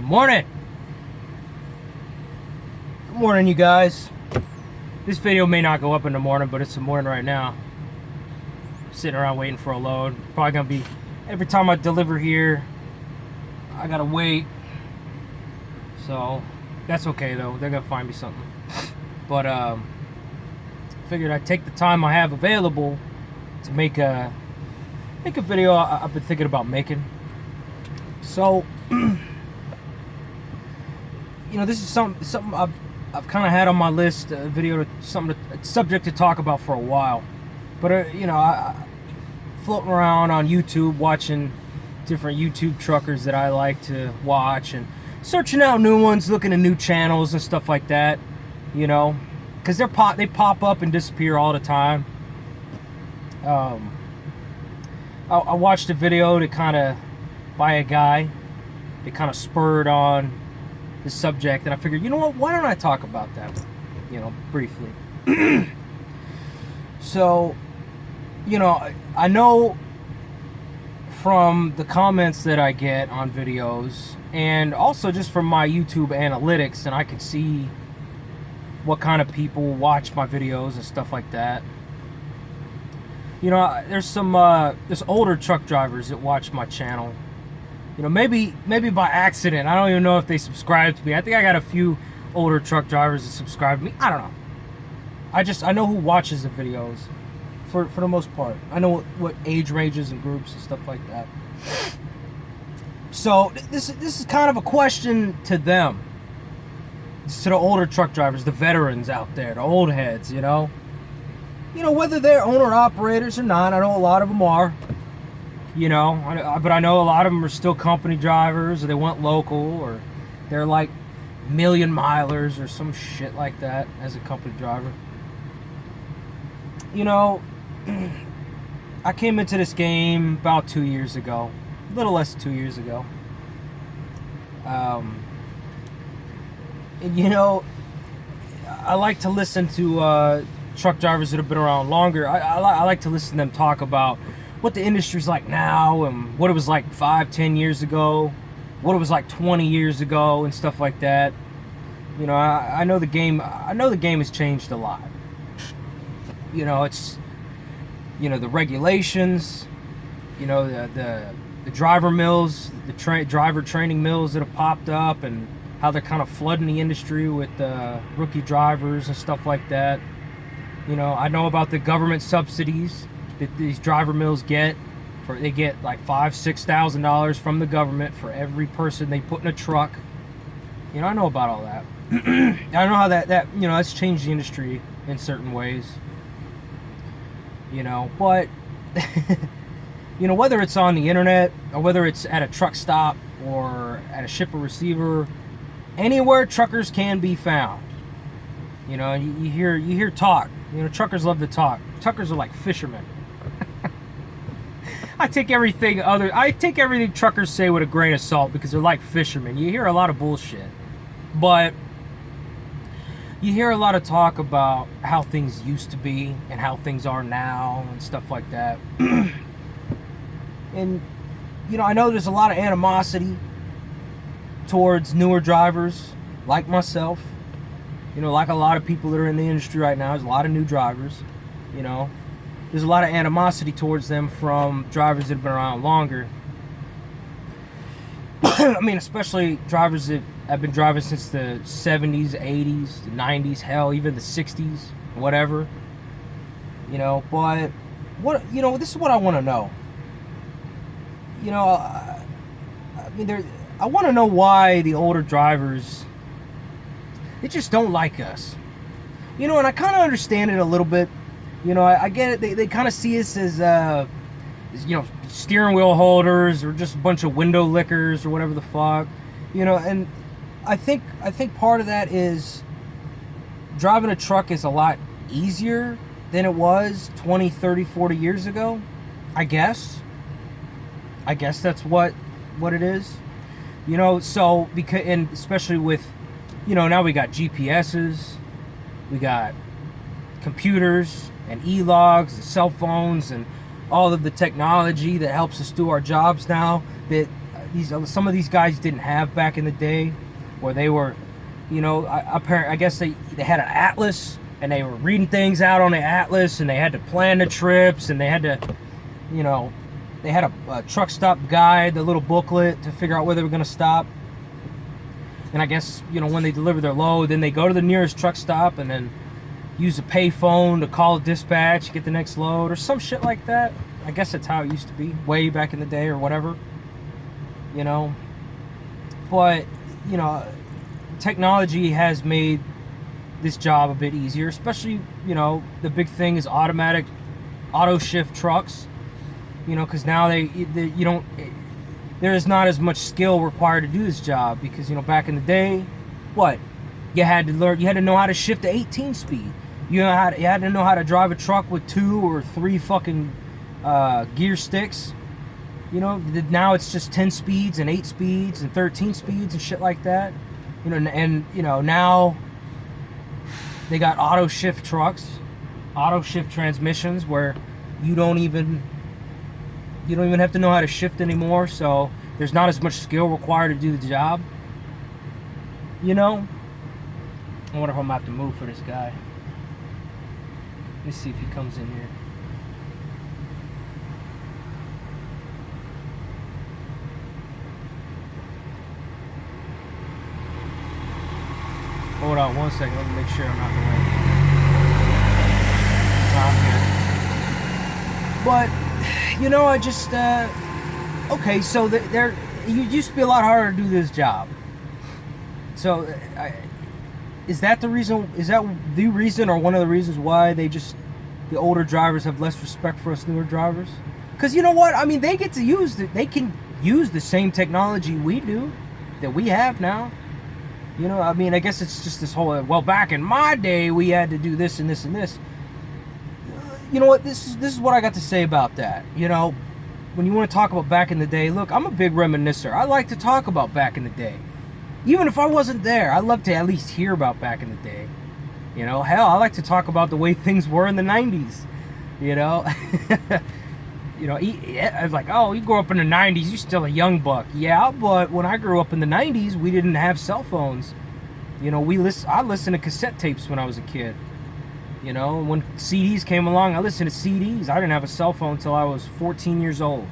Morning. Good morning, you guys. This video may not go up in the morning, but it's the morning right now. Sitting around waiting for a load. Probably gonna be every time I deliver here, I gotta wait. So that's okay though. They're gonna find me something. But figured I'd take the time I have available to make a video I've been thinking about making. So this is something I've kind of had on my list, a subject to talk about for a while. But I floating around on YouTube, watching different YouTube truckers that I like to watch, and searching out new ones, looking at new channels and stuff like that. Because they pop up and disappear all the time. I watched a video by a guy that kind of spurred on the subject, and I figured, you know what, why don't I talk about that, briefly. So, I know from the comments that I get on videos, and also just from my YouTube analytics, and I could see what kind of people watch my videos and stuff like that. There's older truck drivers that watch my channel. Maybe by accident. I don't even know if they subscribe to me. I think I got a few older truck drivers that subscribe to me. I don't know. I know who watches the videos for the most part. I know what age ranges and groups and stuff like that. So this is kind of a question to them. To the older truck drivers, the veterans out there, the old heads, whether they're owner operators or not. I know a lot of them are. But I know a lot of them are still company drivers, or they went local, or they're like million milers or some shit like that as a company driver. I came into this game about 2 years ago, a little less than 2 years ago. I like to listen to truck drivers that have been around longer. I like to listen to them talk about what the industry's like now, and what it was like 5-10 years ago, what it was like 20 years ago, and stuff like that. I know the game has changed a lot. It's the regulations, the driver mills, the driver training mills that have popped up, and how they're kind of flooding the industry with rookie drivers and stuff like that. I know about the government subsidies that these driver mills get. They get like $5,000-$6,000 from the government for every person they put in a truck. I know about all that. I know how that's changed the industry in certain ways. But whether it's on the internet, or whether it's at a truck stop, or at a shipper receiver, anywhere truckers can be found. You hear talk. Truckers love to talk. Truckers are like fishermen. I take everything truckers say with a grain of salt, because they're like fishermen. You hear a lot of bullshit, but you hear a lot of talk about how things used to be and how things are now and stuff like that. And I know there's a lot of animosity towards newer drivers like myself. Like a lot of people that are in the industry right now. There's a lot of new drivers. There's a lot of animosity towards them from drivers that have been around longer. I mean, especially drivers that have been driving since the 70s, 80s, the 90s, hell, even the 60s, whatever. But this is what I want to know. I want to know why the older drivers, they just don't like us. And I kind of understand it a little bit. I get it. They kind of see us as, steering wheel holders, or just a bunch of window lickers, or whatever the fuck. And I think part of that is driving a truck is a lot easier than it was 20, 30, 40 years ago. I guess that's what it is. So and especially with, now we got GPSs, we got computers and e-logs and cell phones and all of the technology that helps us do our jobs now, that some of these guys didn't have back in the day, where they were, I guess they had an atlas and they were reading things out on the atlas, and they had to plan the trips, and they had to, they had a truck stop guide, the little booklet to figure out where they were going to stop. And I guess, when they deliver their load, then they go to the nearest truck stop and then use a pay phone to call dispatch, get the next load, or some shit like that. I guess that's how it used to be, way back in the day or whatever. But, technology has made this job a bit easier, especially, the big thing is auto shift trucks, because now there is not as much skill required to do this job, because, back in the day, you had to know how to shift to 18 speed. You had to know how to drive a truck with 2 or 3 fucking gear sticks. Now it's just 10 speeds and 8 speeds and 13 speeds and shit like that. Now they got auto shift trucks, auto shift transmissions, where you don't even have to know how to shift anymore, so there's not as much skill required to do the job. I wonder if I'm gonna have to move for this guy. Let me see if he comes in here. Hold on one second, let me make sure I'm not in the way. But, I just, okay, so it used to be a lot harder to do this job. So, is that the reason, or one of the reasons why the older drivers have less respect for us newer drivers? Because you know what, they get to they can use the same technology we do, that we have now. I guess it's just this whole, back in my day, we had to do this and this and this. You know what, this is what I got to say about that. When you want to talk about back in the day, look, I'm a big reminiscer. I like to talk about back in the day. Even if I wasn't there, I love to at least hear about back in the day. Hell, I like to talk about the way things were in the 90s. I was like, oh, you grew up in the 90s, you're still a young buck. Yeah, but when I grew up in the 90s, we didn't have cell phones. I listened to cassette tapes when I was a kid. When CDs came along, I listened to CDs. I didn't have a cell phone until I was 14 years old.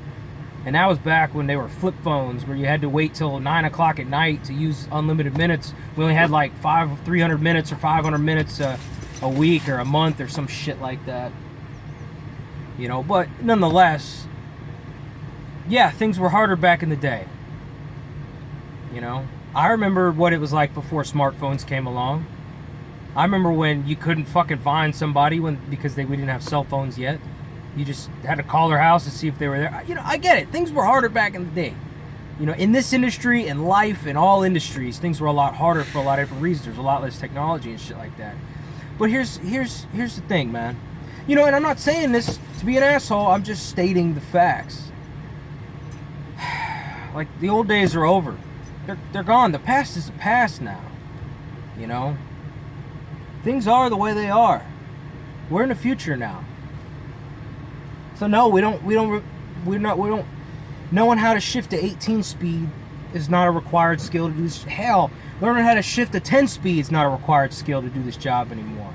And that was back when they were flip phones, where you had to wait till 9 o'clock at night to use unlimited minutes. We only had like 300 minutes or 500 minutes a week or a month or some shit like that. But nonetheless, yeah, things were harder back in the day. I remember what it was like before smartphones came along. I remember when you couldn't fucking find somebody because we didn't have cell phones yet. You just had to call their house to see if they were there. I get it. Things were harder back in the day. In this industry, in life, in all industries, things were a lot harder for a lot of different reasons. There's a lot less technology and shit like that. But here's the thing, man. And I'm not saying this to be an asshole. I'm just stating the facts. Like, the old days are over. They're gone. The past is the past now. Things are the way they are. We're in the future now. So no, we don't knowing how to shift to 18 speed is not a required skill to do this. Hell, learning how to shift to 10 speed is not a required skill to do this job anymore.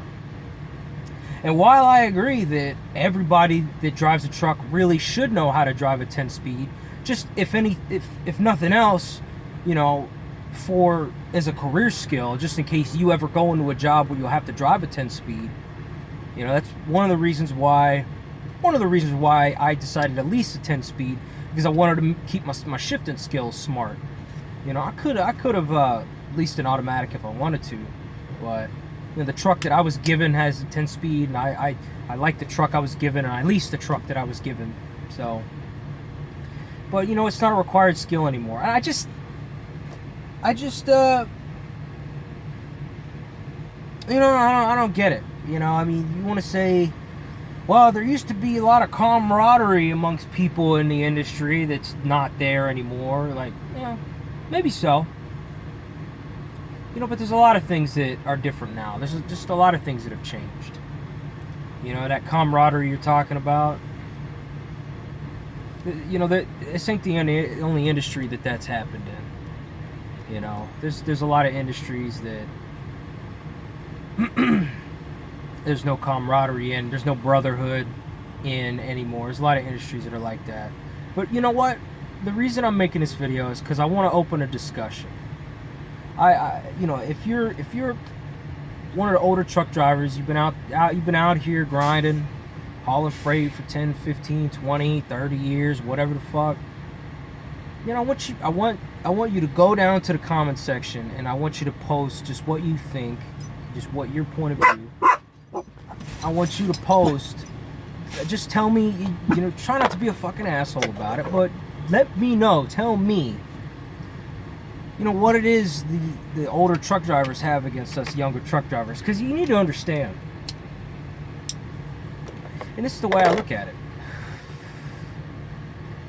And while I agree that everybody that drives a truck really should know how to drive a 10 speed, just if nothing else, as a career skill, just in case you ever go into a job where you'll have to drive a 10 speed, that's one of the reasons why I decided at least a 10 speed, because I wanted to keep my shifting skills smart. I could have leased an automatic if I wanted to, but the truck that I was given has a 10 speed, and I like the truck I was given, and I leased the truck that I was given. So, but it's not a required skill anymore. I just I don't get it. You want to say, well, there used to be a lot of camaraderie amongst people in the industry that's not there anymore. Like, yeah, maybe so. But there's a lot of things that are different now. There's just a lot of things that have changed. That camaraderie you're talking about. You know, this ain't the only industry that's happened in. You know, there's a lot of industries that there's no camaraderie in, there's no brotherhood in anymore. There's a lot of industries that are like that. But you know what? The reason I'm making this video is because I want to open a discussion. You know, if you're one of the older truck drivers, you've been out here grinding, hauling freight for 10, 15, 20, 30 years, whatever the fuck. You know, I want you to go down to the comment section, and I want you to post just what you think, just what your point of view. I want you to post. Just tell me, you know, try not to be a fucking asshole about it, but let me know, tell me, you know, what it is the older truck drivers have against us younger truck drivers. Because you need to understand, and this is the way I look at it.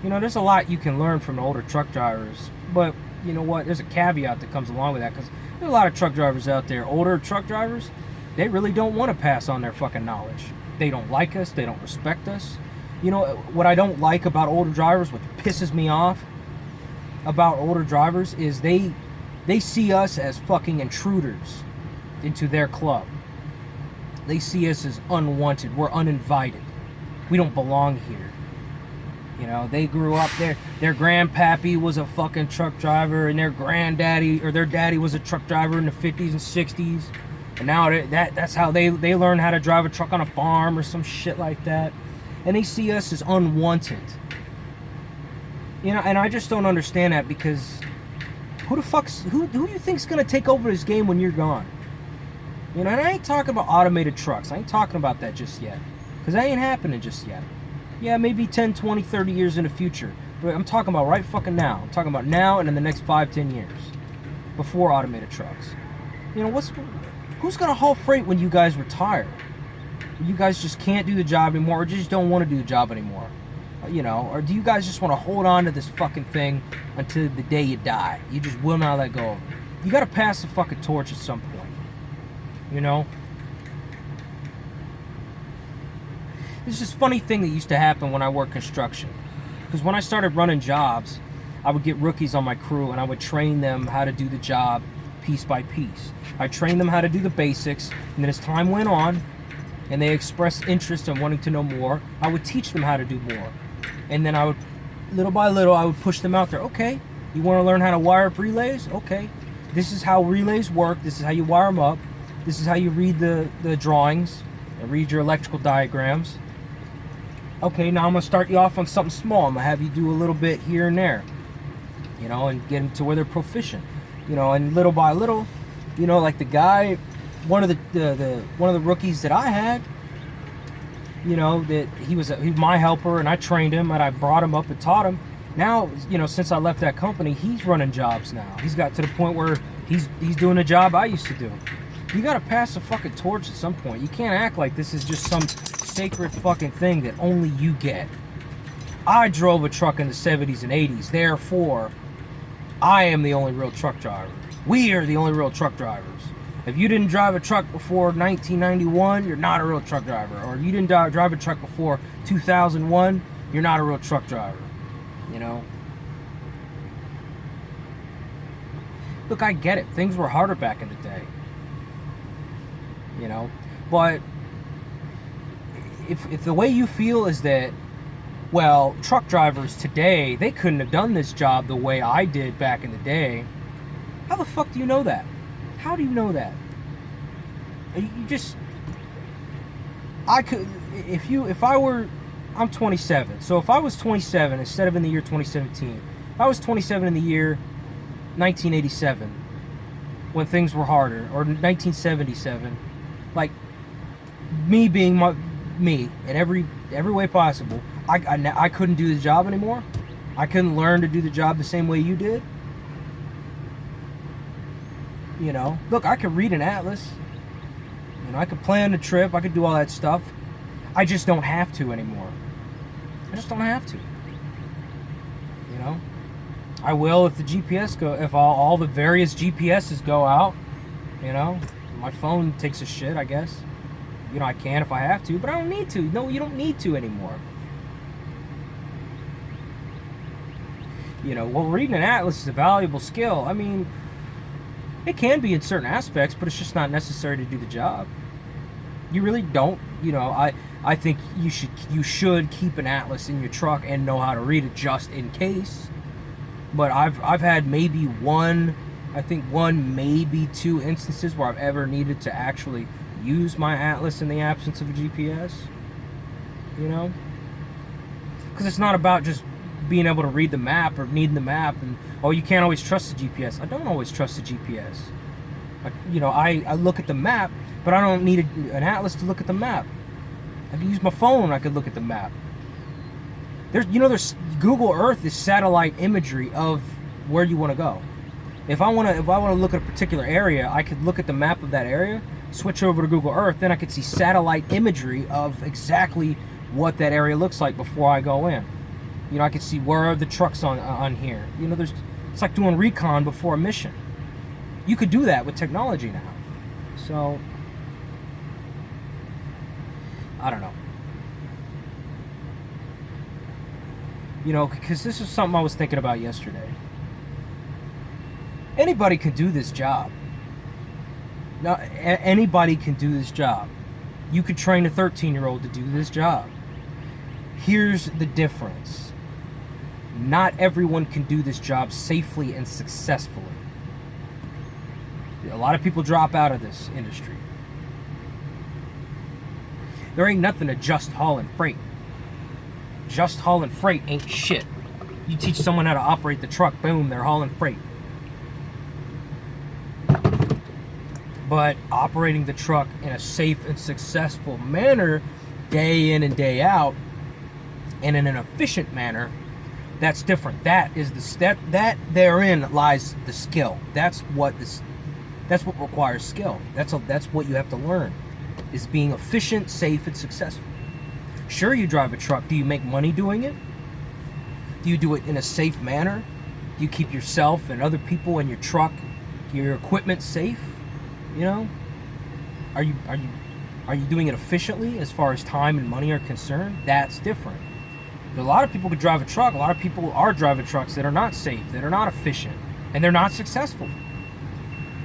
You know, there's a lot you can learn from the older truck drivers, but you know what? There's a caveat that comes along with that, because there's a lot of truck drivers out there, older truck drivers, they really don't want to pass on their fucking knowledge. They don't like us. They don't respect us. You know, what I don't like about older drivers, what pisses me off about older drivers, is they see us as fucking intruders into their club. They see us as unwanted. We're uninvited. We don't belong here. You know, they grew up there. Their grandpappy was a fucking truck driver, and their granddaddy or their daddy was a truck driver in the 50s and 60s. And now that's how they learn how to drive a truck on a farm or some shit like that. And they see us as unwanted. You know, and I just don't understand that, because who do you think's gonna take over this game when you're gone? You know, and I ain't talking about automated trucks. I ain't talking about that just yet, because that ain't happening just yet. Yeah, maybe 10, 20, 30 years in the future. But I'm talking about right fucking now. I'm talking about now and in the next 5, 10 years. Before automated trucks. You know, who's gonna haul freight when you guys retire? You guys just can't do the job anymore, or just don't want to do the job anymore? You know, or do you guys just want to hold on to this fucking thing until the day you die? You just will not let go of it. You gotta pass the fucking torch at some point. You know? There's this funny thing that used to happen when I worked construction. Because when I started running jobs, I would get rookies on my crew, and I would train them how to do the job piece by piece. I trained them how to do the basics, and then as time went on, and they expressed interest in wanting to know more, I would teach them how to do more. And then I would, little by little, I would push them out there. Okay, you want to learn how to wire up relays? Okay, this is how relays work. This is how you wire them up. This is how you read the drawings and read your electrical diagrams. Okay, now I'm going to start you off on something small. I'm going to have you do a little bit here and there, you know, and get them to where they're proficient. You know, and little by little, you know, like the guy, one of the rookies that I had, you know, that he was my helper, and I trained him, and I brought him up and taught him. Now, you know, since I left that company, he's running jobs now. He's got to the point where he's doing a job I used to do. You got to pass the fucking torch at some point. You can't act like this is just some sacred fucking thing that only you get. I drove a truck in the 70s and 80s, therefore I am the only real truck driver. We are the only real truck drivers. If you didn't drive a truck before 1991, you're not a real truck driver. Or if you didn't drive a truck before 2001, you're not a real truck driver. You know? Look, I get it. Things were harder back in the day. You know? But if the way you feel is that, well, truck drivers today, they couldn't have done this job the way I did back in the day, how the fuck do you know that? How do you know that? I'm 27. So if I was 27 instead of in the year 2017, if I was 27 in the year 1987, when things were harder, or 1977, like me being me in every way possible, I couldn't do the job anymore. I couldn't learn to do the job the same way you did. You know, look, I could read an atlas. You know, I could plan the trip. I could do all that stuff. I just don't have to anymore. I just don't have to. You know, I will if the GPS if all the various GPSs go out. You know, my phone takes a shit, I guess. You know, I can if I have to, but I don't need to. No, you don't need to anymore. You know, well, reading an atlas is a valuable skill. I mean, it can be in certain aspects, but it's just not necessary to do the job. You really don't. You know, I think you should keep an atlas in your truck and know how to read it just in case. But I've had maybe one, maybe two instances where I've ever needed to actually use my atlas in the absence of a GPS. You know, because it's not about just being able to read the map or needing the map and, oh, you can't always trust the GPS. I don't always trust the GPS. I look at the map, but I don't need an atlas to look at the map. I can use my phone and I can look at the map. There's Google Earth is satellite imagery of where you want to go. If I want to look at a particular area, I could look at the map of that area, switch over to Google Earth, then I could see satellite imagery of exactly what that area looks like before I go in. You know, I can see where are the trucks on here. You know, it's like doing recon before a mission. You could do that with technology now. So, I don't know. You know, because this is something I was thinking about yesterday. Anybody can do this job. Now, anybody can do this job. You could train a 13-year-old to do this job. Here's the difference. Not everyone can do this job safely and successfully. A lot of people drop out of this industry. There ain't nothing to just hauling freight. Just hauling freight ain't shit. You teach someone how to operate the truck, boom, they're hauling freight. But operating the truck in a safe and successful manner, day in and day out, and in an efficient manner, that's different. That therein lies the skill. That's what requires skill. That's what you have to learn, is being efficient, safe, and successful. Sure, you drive a truck. Do you make money doing it? Do you do it in a safe manner? Do you keep yourself and other people in your truck, your equipment safe? You know, are you doing it efficiently as far as time and money are concerned? That's different. A lot of people could drive a truck. A lot of people are driving trucks that are not safe, that are not efficient, and they're not successful.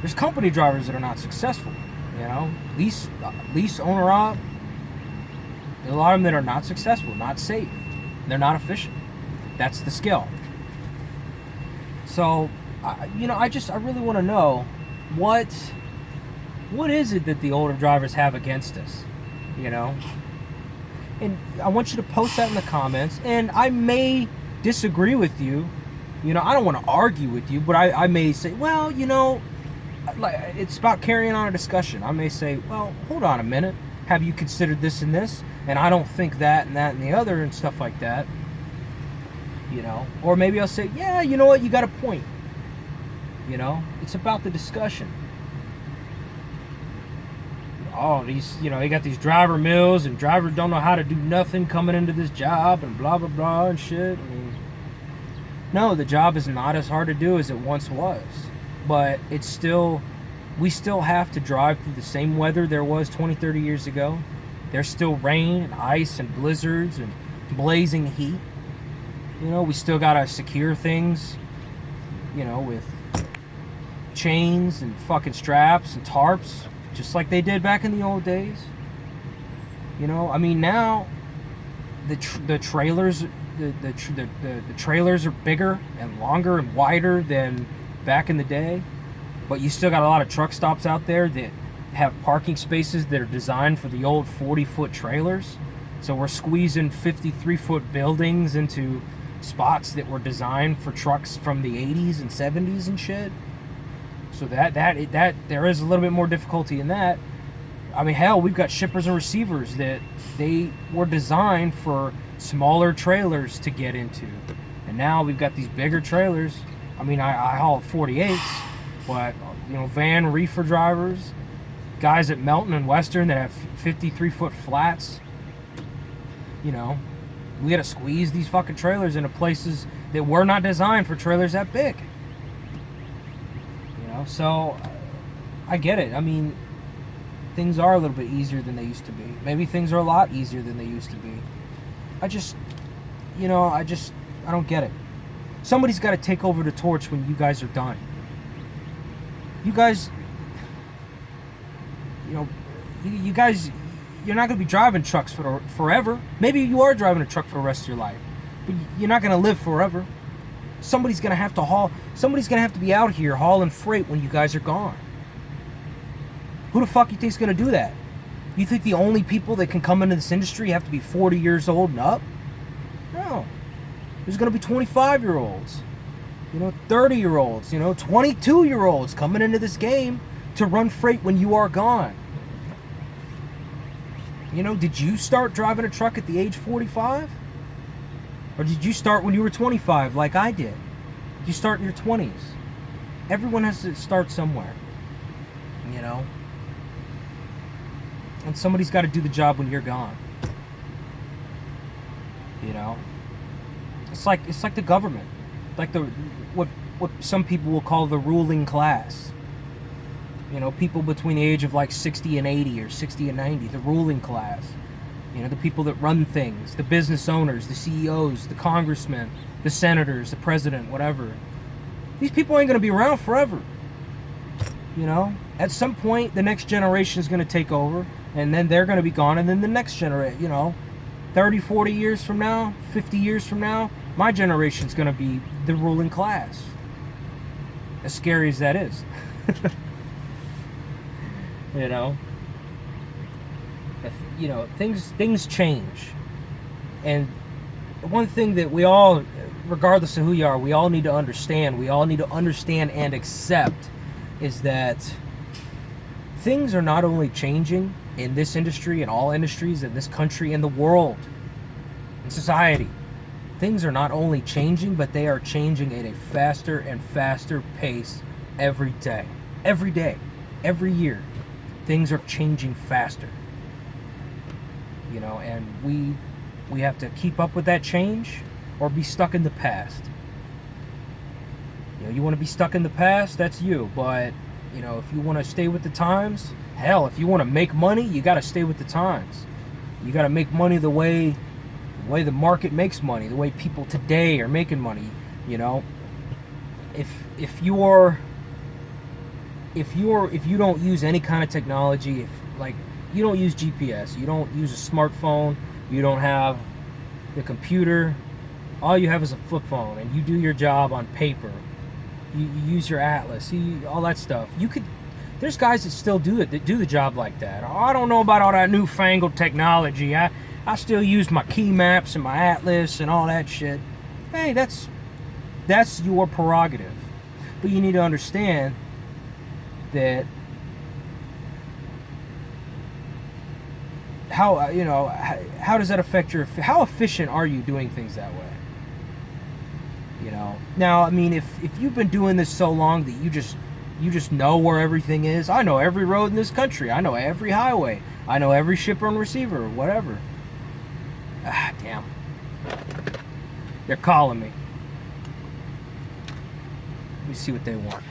There's company drivers that are not successful. You know, lease owner op. There's a lot of them that are not successful, not safe. They're not efficient. That's the skill. So, I really want to know what is it that the older drivers have against us, you know? And I want you to post that in the comments, and I may disagree with you. You know, I don't want to argue with you, but I may say, well, you know, like, it's about carrying on a discussion. I may say, well, hold on a minute. Have you considered this and this? And I don't think that and that and the other and stuff like that. You know, or maybe I'll say, yeah, you know what, you got a point. You know, it's about the discussion. Oh, they got these driver mills, and drivers don't know how to do nothing coming into this job, and blah, blah, blah, and shit. I mean, no, the job is not as hard to do as it once was. But we still have to drive through the same weather there was 20, 30 years ago. There's still rain and ice and blizzards and blazing heat. You know, we still gotta secure things, you know, with chains and fucking straps and tarps, just like they did back in the old days. You know, I mean, now the trailers are bigger and longer and wider than back in the day, but you still got a lot of truck stops out there that have parking spaces that are designed for the old 40-foot trailers. So we're squeezing 53-foot buildings into spots that were designed for trucks from the 80s and 70s and shit. So that there is a little bit more difficulty in that. I mean, hell, we've got shippers and receivers that they were designed for smaller trailers to get into, and now we've got these bigger trailers. I mean, I haul 48s, but you know, van reefer drivers, guys at Melton and Western that have 53-foot flats. You know, we got to squeeze these fucking trailers into places that were not designed for trailers that big. You know, so I get it. I mean, things are a little bit easier than they used to be. Maybe things are a lot easier than they used to be. I don't get it. Somebody's got to take over the torch when you guys are done. You guys, you know, you guys, you're not going to be driving trucks for forever. Maybe you are driving a truck for the rest of your life, but you're not going to live forever. Somebody's going to have to haul. Somebody's going to have to be out here hauling freight when you guys are gone. Who the fuck you think's going to do that? You think the only people that can come into this industry have to be 40 years old and up? No. There's going to be 25-year-olds, 30-year-olds, 22-year-olds coming into this game to run freight when you are gone. Did you start driving a truck at the age 45? Or did you start when you were 25 like I did? Did you start in your 20s? Everyone has to start somewhere, And somebody's got to do the job when you're gone. It's like the government, like what some people will call the ruling class. People between the age of like 60 and 80 or 60 and 90, the ruling class. The people that run things, the business owners, the CEOs, the congressmen, the senators, the president, whatever. These people ain't going to be around forever. At some point, the next generation is going to take over, and then they're going to be gone, and then the next generation, 30, 40 years from now, 50 years from now, my generation's going to be the ruling class. As scary as that is. Things change. And one thing that we all, regardless of who you are, we all need to understand and accept is that things are not only changing in this industry, in all industries, in this country, in the world, in society. Things are not only changing, but they are changing at a faster and faster pace every day. Every day. Every year. Things are changing faster. And we have to keep up with that change or be stuck in the past. You want to be stuck in the past, that's you. But, if you want to stay with the times, hell, if you want to make money, you got to stay with the times. You got to make money the way the market makes money, the way people today are making money. If you don't use any kind of technology, if you don't use GPS, you don't use a smartphone, you don't have the computer, all you have is a flip phone, and you do your job on paper. You use your atlas, all that stuff. There's guys that still do it, that do the job like that. Oh, I don't know about all that newfangled technology. I still use my key maps and my atlas and all that shit. Hey, that's your prerogative. But you need to understand that how does that affect how efficient are you doing things that way? Now, I mean, if you've been doing this so long that you just know where everything is. I know every road in this country. I know every highway. I know every shipper and receiver or whatever. Damn. They're calling me. Let me see what they want.